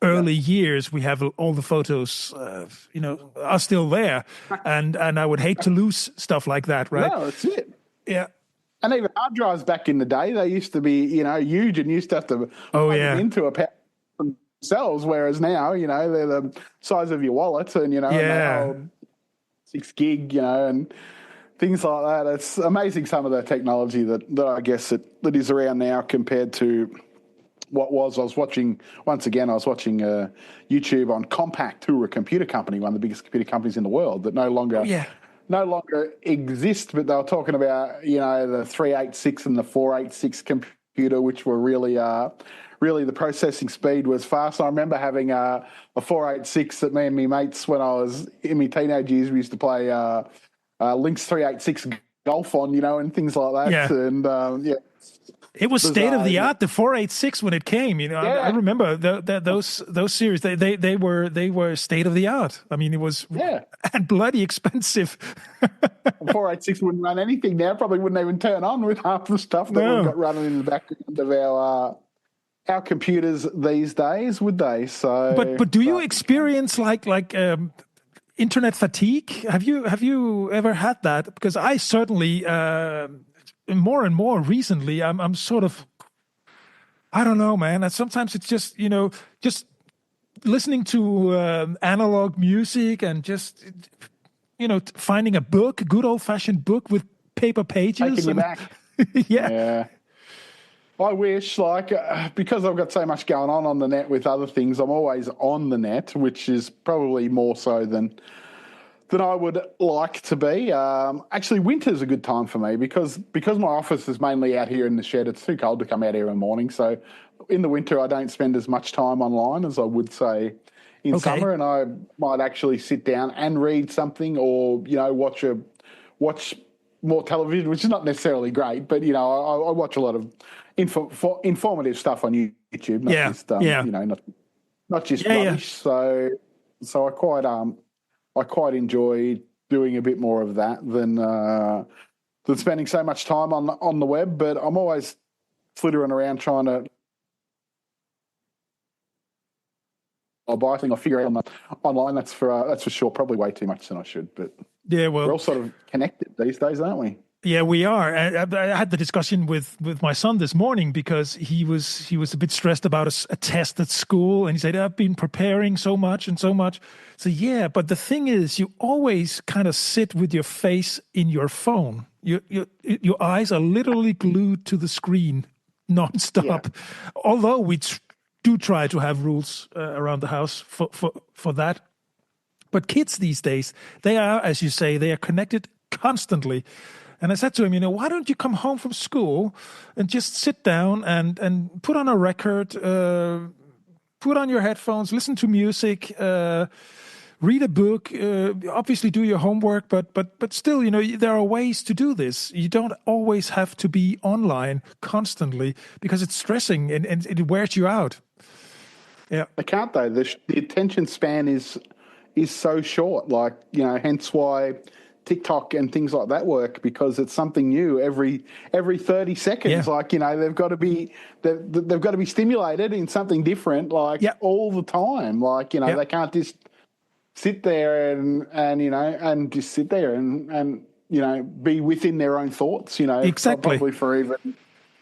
A: early years, we have all the photos. Are still there, and I would hate to lose stuff like that. Right?
B: No, that's it.
A: Yeah.
B: And even hard drives back in the day, they used to be, huge and used to have to plug them into a power themselves, whereas now, they're the size of your wallet and, and they hold 6 gig, and things like that. It's amazing some of the technology that I guess that is around now compared to what was. I was watching YouTube on Compaq, who are a computer company, one of the biggest computer companies in the world that no longer exist, but they were talking about, the 386 and the 486 computer, which were really the processing speed was fast. I remember having a 486 that me and my mates, when I was in my teenage years, we used to play Lynx 386 golf on, and things like that.
A: Yeah.
B: And
A: it was state of the art, the 486 when it came. I remember those series. They were state of the art. I mean, it was and bloody expensive.
B: 486 wouldn't run anything now. Probably wouldn't even turn on with half the stuff that we've got running in the background of our computers these days, would they? So,
A: but do you experience like internet fatigue? Have you ever had that? Because I certainly. More and more recently, I'm sort of, I don't know, man. And sometimes it's just, just listening to analog music and just, finding a book, a good old fashioned book with paper pages.
B: Taking you back. Yeah. I wish, because I've got so much going on the net with other things, I'm always on the net, which is probably more so than I would like to be. Actually, winter's a good time for me because my office is mainly out here in the shed. It's too cold to come out here in the morning. So in the winter, I don't spend as much time online as I would say in summer, and I might actually sit down and read something or, watch more television, which is not necessarily great, but, I watch a lot of informative stuff on YouTube, not just rubbish. So I quite enjoy doing a bit more of that than spending so much time on the web. But I'm always flittering around trying to buy things. I figure out online. That's for sure. Probably way too much than I should. But we're all sort of connected these days, aren't we?
A: Yeah, we are. I had the discussion with my son this morning because he was a bit stressed about a test at school, and he said, "I've been preparing so much and so much." So yeah, but the thing is, you always kind of sit with your face in your phone. Your eyes are literally glued to the screen nonstop. Yeah. Although we do try to have rules around the house for that. But kids these days, they are, as you say, they are connected constantly. And I said to him, why don't you come home from school and just sit down and put on a record, put on your headphones, listen to music, read a book, obviously do your homework, but still, there are ways to do this. You don't always have to be online constantly because it's stressing and it wears you out. Yeah.
B: They can't though. The attention span is so short, hence why TikTok and things like that work, because it's something new every 30 seconds. Yeah. They've got to be stimulated in something different, all the time. They can't just sit there and just sit there and be within their own thoughts.
A: Exactly.
B: Probably for even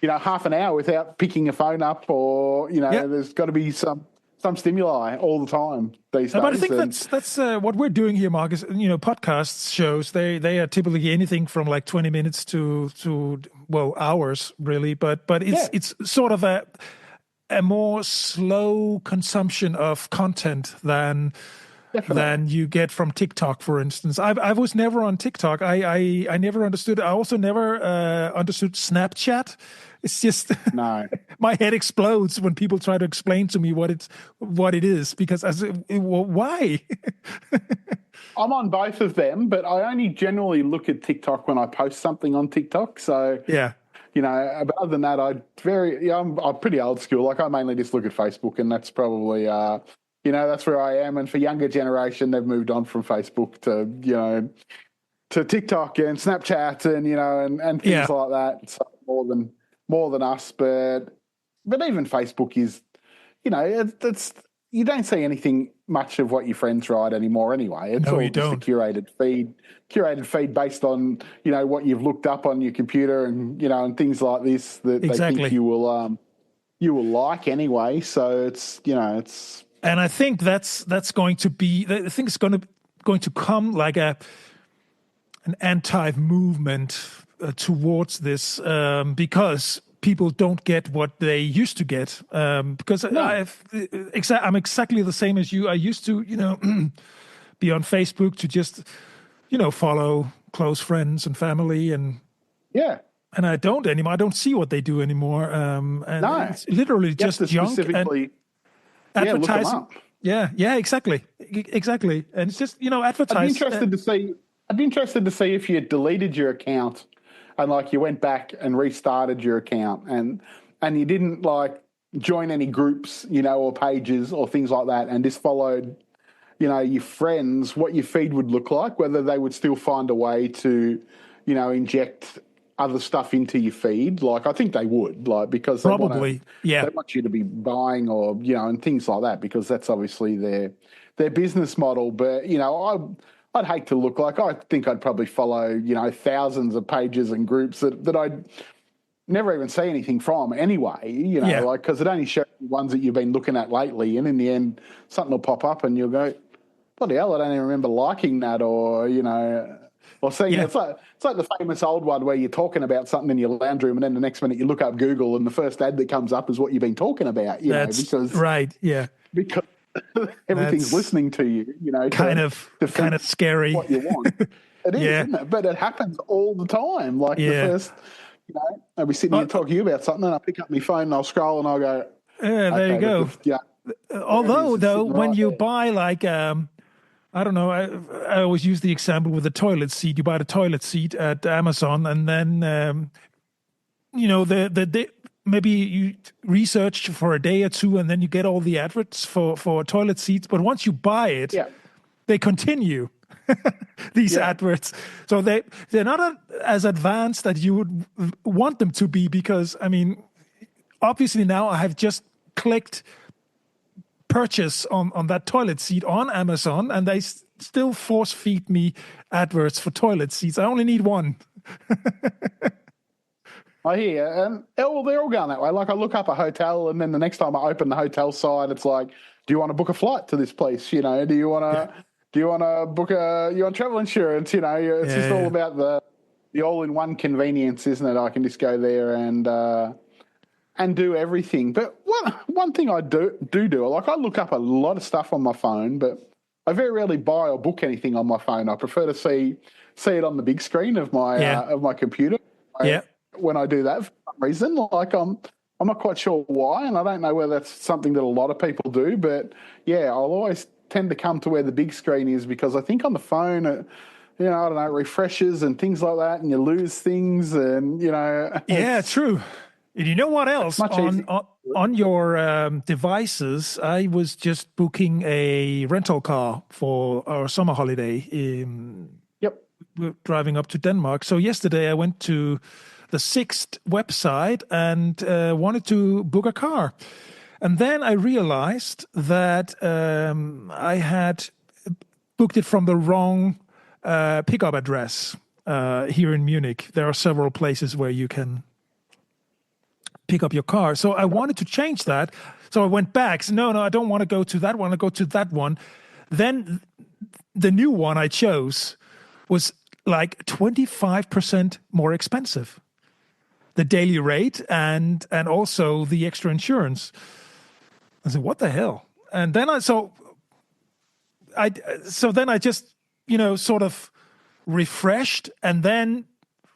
B: half an hour without picking a phone up, or there's got to be some stimuli all the time these days.
A: But I think that's what we're doing here, Mark, is, podcast shows, they are typically anything from like 20 minutes to hours, really. But it's sort of a more slow consumption of content than you get from TikTok, for instance. I was never on TikTok. I never understood. I also never understood Snapchat. It's just
B: No.
A: my head explodes when people try to explain to me what it is, because why?
B: I'm on both of them, but I only generally look at TikTok when I post something on TikTok. So
A: Yeah.
B: But other than that, I'm pretty old school. Like I mainly just look at Facebook, and that's probably that's where I am. And for younger generation, they've moved on from Facebook to TikTok and Snapchat and things like that. So more than us, but even Facebook is, it's you don't see anything much of what your friends write anymore anyway. It's all just a curated feed based on what you've looked up on your computer and and things like this that they think you will like anyway. So it's.
A: And I think that's going to be. I think it's going to come like an anti-movement towards this because people don't get what they used to get. Because I'm exactly the same as you. I used to, be on Facebook to just, follow close friends and family and I don't anymore. I don't see what they do anymore. And it's literally just junk and advertising. Yeah, exactly. And it's just, advertising.
B: I'd be interested to see if you deleted your account and you went back and restarted your account and you didn't join any groups, or pages or things like that, and just followed, your friends, what your feed would look like, whether they would still find a way to, inject other stuff into your feed. I think they would, because they want you to be buying or, and things like that, because that's obviously their business model. But, I'd hate to look I think I'd probably follow, thousands of pages and groups that I'd never even see anything from anyway, because it only shows you ones that you've been looking at lately. And in the end, something will pop up and you'll go, bloody hell, I don't even remember liking that or seeing it. It's like the famous old one where you're talking about something in your lounge room and then the next minute you look up Google and the first ad that comes up is what you've been talking about, because everything's listening to you,
A: kind of scary.
B: What you want. It is, isn't it? But it happens all the time. The first, I'll be sitting here talking to you about something and I pick up my phone and I'll scroll and I'll go,
A: there you go. Although, though, when you buy I don't know, I always use the example with the toilet seat. You buy the toilet seat at Amazon and then, maybe you research for a day or two and then you get all the adverts for toilet seats. But once you buy it, they continue these adverts. So they're not as advanced as you would want them to be because, obviously now I have just clicked purchase on that toilet seat on Amazon and they still force feed me adverts for toilet seats. I only need one.
B: I hear, and they're all going that way. I look up a hotel, and then the next time I open the hotel site, it's do you want to book a flight to this place? Do you want to book you want travel insurance? It's just all about the all-in-one convenience, isn't it? I can just go there and do everything. But one thing I do, I look up a lot of stuff on my phone, but I very rarely buy or book anything on my phone. I prefer to see it on the big screen of my computer. When I do that for some reason, I'm not quite sure why, and I don't know whether that's something that a lot of people do, but I'll always tend to come to where the big screen is because I think on the phone, I don't know, it refreshes and things like that, and you lose things, and
A: true. And you know what else? On your devices, I was just booking a rental car for our summer holiday. We're driving up to Denmark. So yesterday I went to the Sixt website and wanted to book a car. And then I realized that I had booked it from the wrong pickup address here in Munich. There are several places where you can pick up your car. So I wanted to change that. So I went back. So, no, I don't want to go to that one. I go to that one. Then the new one I chose was 25% more expensive. The daily rate and also the extra insurance. I said, what the hell? And then I just, sort of refreshed. And then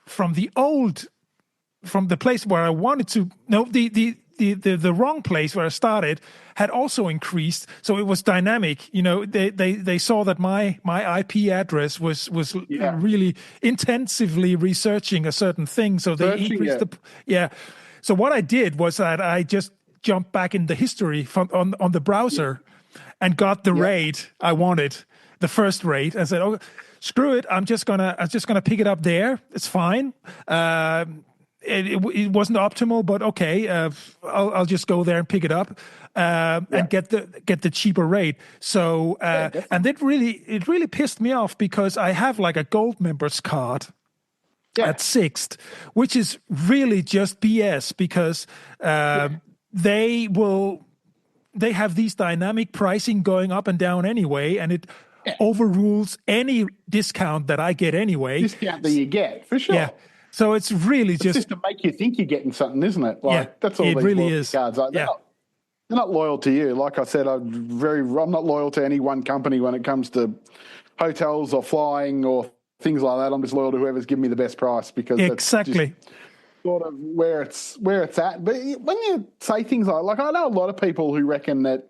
A: from the old from the place where I wanted to. No, the wrong place where I started had also increased, so it was dynamic. They saw that my IP address was really intensively researching a certain thing, so they increased So what I did was that I just jumped back in the history on the browser and got the rate I wanted, the first rate, and said, "Oh, screw it! I'm just gonna pick it up there. It's fine." It wasn't optimal, but okay, I'll just go there and pick it up and get the cheaper rate. So and it really pissed me off because I have like a gold members card at Sixt, which is really just BS because they have these dynamic pricing going up and down anyway, and it overrules any discount that I get anyway.
B: Discount that you get, for sure.
A: Yeah. So it's really
B: it's just to make you think you're getting something, isn't it? That's all
A: it
B: these
A: really is.
B: Cards. Like, they're not loyal to you. Like I said, I'm not loyal to any one company when it comes to hotels or flying or things like that. I'm just loyal to whoever's giving me the best price because
A: exactly.
B: That's just sort of where it's at. But when you say things like I know a lot of people who reckon that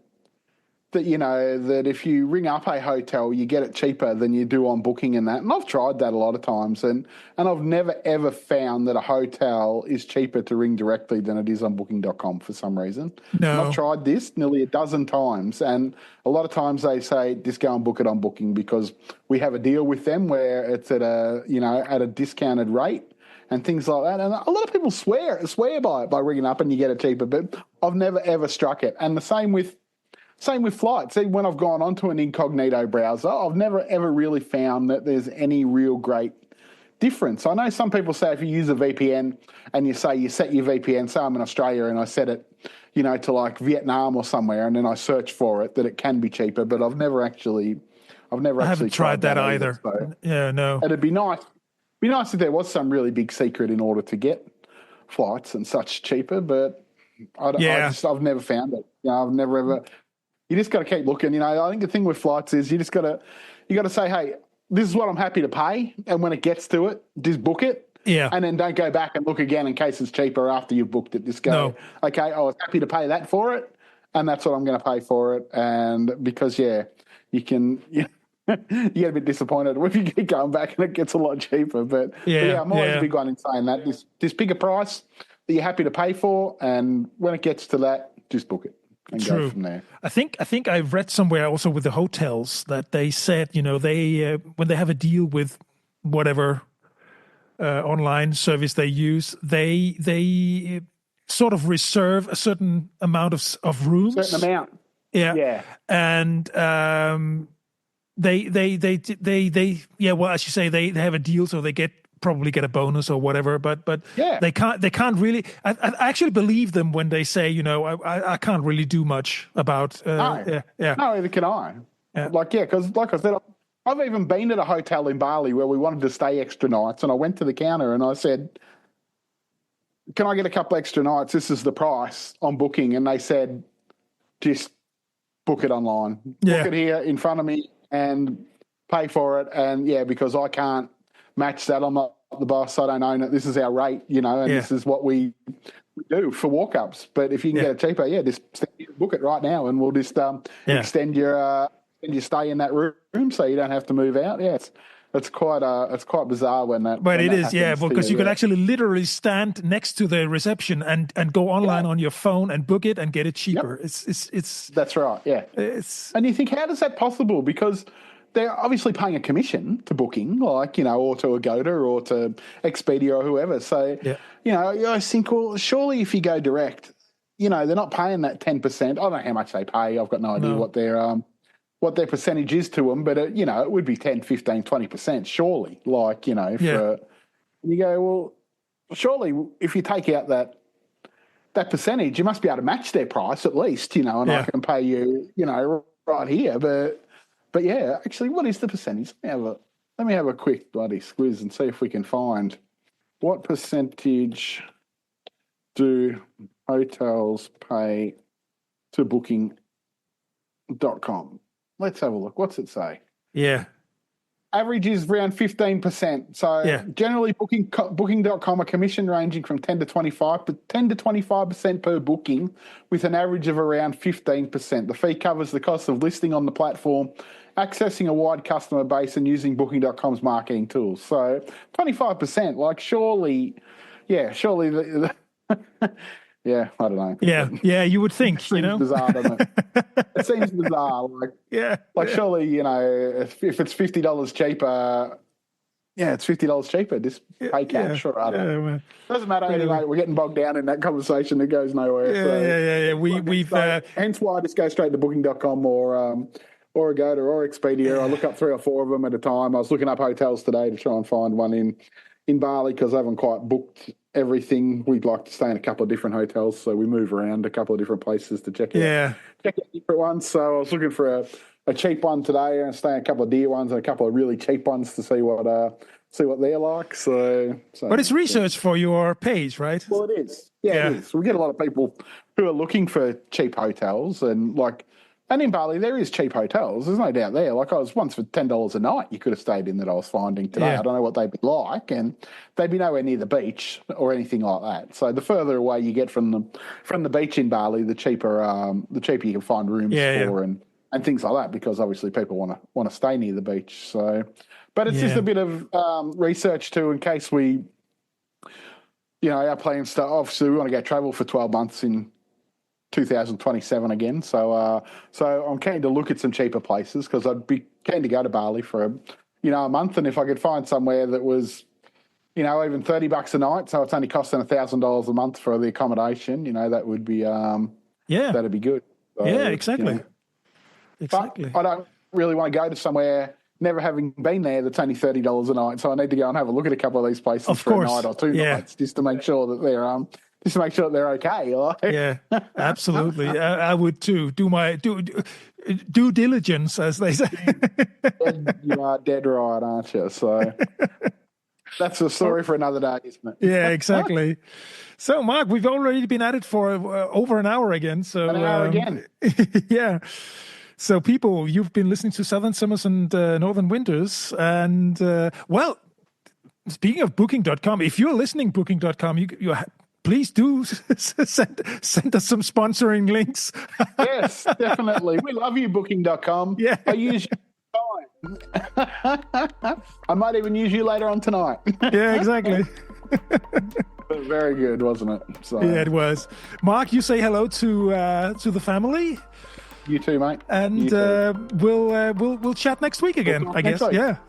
B: that if you ring up a hotel, you get it cheaper than you do on Booking and that. And I've tried that a lot of times, and I've never, ever found that a hotel is cheaper to ring directly than it is on Booking.com for some reason.
A: No.
B: And I've tried this nearly a dozen times, and a lot of times they say, just go and book it on Booking because we have a deal with them where it's at a discounted rate and things like that. And a lot of people swear by it, by ringing up and you get it cheaper, but I've never, ever struck it. And the same with flights. See, when I've gone onto an incognito browser, I've never, ever really found that there's any real great difference. I know some people say if you use a VPN and you set your VPN, say I'm in Australia and I set it, to like Vietnam or somewhere, and then I search for it, that it can be cheaper, but I've never actually
A: tried that either.
B: So
A: yeah, no.
B: It'd be nice if there was some really big secret in order to get flights and such cheaper, but I've never found it. I've never ever. You just got to keep looking. I think the thing with flights is you got to say, hey, this is what I'm happy to pay, and when it gets to it, just book it.
A: Yeah.
B: And then don't go back and look again in case it's cheaper after you've booked it. Just go, okay, I was happy to pay that for it, and that's what I'm going to pay for it. And because you can. You get a bit disappointed if you keep going back and it gets a lot cheaper. But I'm always a big one in saying that. Just pick a price that you're happy to pay for, and when it gets to that, just book it. And go from there.
A: I think I've read somewhere also with the hotels that they said, they when they have a deal with whatever online service they use, they sort of reserve a certain amount of rooms.
B: Certain amount.
A: Yeah. And well, as you say, they have a deal, so they probably get a bonus or whatever, but they can't really. I actually believe them when they say, I can't really do much about.
B: No, neither can I. Yeah. Because like I said, I've even been at a hotel in Bali where we wanted to stay extra nights, and I went to the counter and I said, "Can I get a couple extra nights? This is the price on Booking," and they said, "Just book it online, book it here in front of me, and pay for it." And because I can't match that. I'm not the boss. I don't own it. This is our rate, and this is what we do for walk-ups. But if you can get it cheaper, just book it right now, and we'll just extend your stay in that room so you don't have to move out. Yeah, it's quite bizarre when that.
A: But it is, because you could actually literally stand next to the reception and go online on your phone and book it and get it cheaper. Yep. It's
B: that's right. Yeah, and you think, how is that possible? Because they're obviously paying a commission to Booking, or to Agoda or to Expedia or whoever. So, I think, well, surely if you go direct, they're not paying that 10%. I don't know how much they pay. I've got no idea what their percentage is to them, but, it would be 10, 15, 20%, surely. And you go, well, surely if you take out that percentage, you must be able to match their price at least, and I can pay you, right here, But actually, what is the percentage? Let me have a quick bloody squiz and see if we can find what percentage do hotels pay to Booking.com. Let's have a look. What's it say?
A: Yeah.
B: Average is around 15%. So generally booking.com are commission ranging from 10 to 25% per booking, with an average of around 15%. The fee covers the cost of listing on the platform, accessing a wide customer base, and using booking.com's marketing tools. So 25%, like surely the yeah, I don't know.
A: Yeah, you would think,
B: seems bizarre, doesn't it? It seems bizarre. Surely, if it's $50 cheaper, it's $50 cheaper. Just pay cash, or I don't know. Doesn't matter. Anyway, we're getting bogged down in that conversation that goes nowhere.
A: We've
B: hence why I just go straight to booking.com or Agoda or Expedia. I look up 3 or 4 of them at a time. I was looking up hotels today to try and find one in Bali because I haven't quite booked everything. We'd like to stay in a couple of different hotels, so we move around a couple of different places to check out different ones. So I was looking for a cheap one today and stay in a couple of dear ones and a couple of really cheap ones to see what they're like. So
A: but it's research for your page, right?
B: Well, it is. Yeah, it is. We get a lot of people who are looking for cheap hotels and in Bali, there is cheap hotels. There's no doubt there. Like I was once for $10 a night, you could have stayed in that I was finding today. I don't know what they'd be like, and they'd be nowhere near the beach or anything like that. So the further away you get from the beach in Bali, the cheaper you can find rooms for and things like that, because obviously people want to stay near the beach. So, but it's just a bit of research too, in case we, our plans start. Obviously, we want to go travel for 12 months in 2027 again, so I'm keen to look at some cheaper places, because I'd be keen to go to Bali for a month, and if I could find somewhere that was even $30 a night, so it's only costing $1,000 a month for the accommodation, that would be that'd be good. So,
A: exactly.
B: But I don't really want to go to somewhere never having been there that's only $30 a night, so I need to go and have a look at a couple of these places for a night or 2 nights, just to make sure that they're okay.
A: Absolutely. I would too. Do my due diligence, as they say.
B: You are dead right, aren't you? So that's a story for another day, isn't it?
A: Yeah, exactly. So, Mark, we've already been at it for over an hour again. So,
B: an hour again.
A: Yeah. So, people, you've been listening to Southern Summers and Northern Winters, and speaking of Booking.com, if you're listening Booking.com, you please do send us some sponsoring links.
B: Yes, definitely. We love you, Booking.com.
A: Yeah.
B: I use you time. I might even use you later on tonight.
A: Yeah, exactly.
B: Very good, wasn't it? So.
A: Yeah, it was. Mark, you say hello to the family.
B: You too, mate.
A: And we'll chat next week again, I guess. Yeah.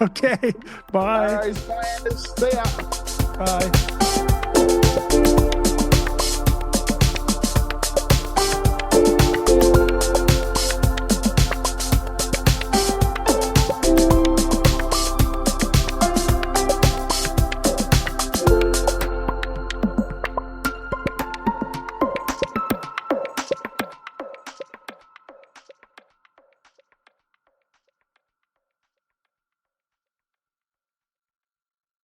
A: Okay. Bye.
B: Bye. See ya.
A: Bye.